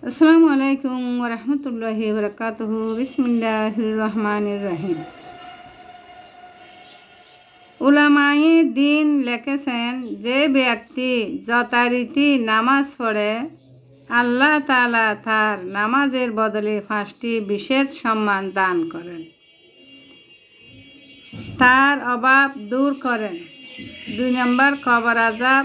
আসসালামু আলাইকুম ওয়া রাহমাতুল্লাহি ওয়া বারাকাতুহু। বিসমিল্লাহির রহমানির রহিম। উলামায়ে দ্বীন লিখেছেন, যে ব্যক্তি যথারীতি নামাজ পড়ে, আল্লাহ তাআলা তার নামাজের বদলে 5টি বিশেষ সম্মান দান করেন, তার অভাব দূর করেন। 2 নম্বর, কবর আযাব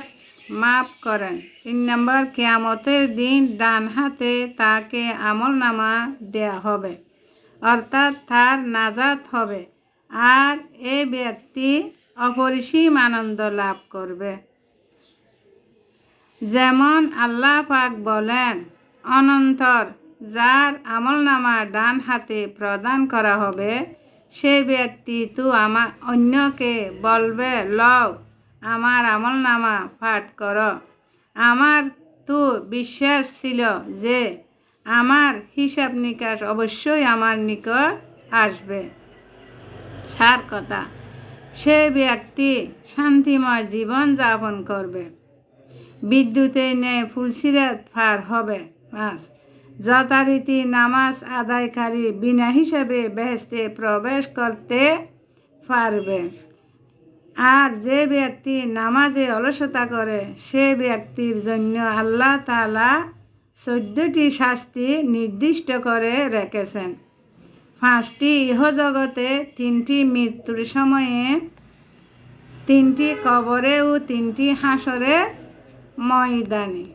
মাফ করেন। 3 নম্বর, কিয়ামতের দিন ডান হাতে তাকে আমলনামা দেয়া হবে, অর্থাৎ তার নাজাত হবে, আর এ ব্যক্তি অপরিসীম আনন্দ লাভ করবে। যেমন আল্লাহ পাক বলেন, অনন্তর যার আমলনামা ডান হাতে প্রদান করা হবে, সে ব্যক্তি তো অন্যকে বলবে, লও আমার আমলনামা পাঠ কর। আমার তো বিশ্বাস ছিল যে আমার হিসাব নিকাশ অবশ্যই আমার নিকট আসবে। সার কথা, সে ব্যক্তি শান্তিময় জীবন যাপন করবে, বিদ্যুতের ন্যায় ফুলসিরাত পার হবে। 5, যথারীতি নামাজ আদায়কারী বিনা হিসাবে বেহেশতে প্রবেশ করতে পারবে। আর যে ব্যক্তি নামাজে অলসতা করে, সে ব্যক্তির জন্য আল্লাহ তাআলা 14টি শাস্তি নির্দিষ্ট করে রেখেছেন। 5টি ইহজগতে, 3টি মৃত্যুর সময়ে, 3টি কবরে ও 3টি হাসরের ময়দানে।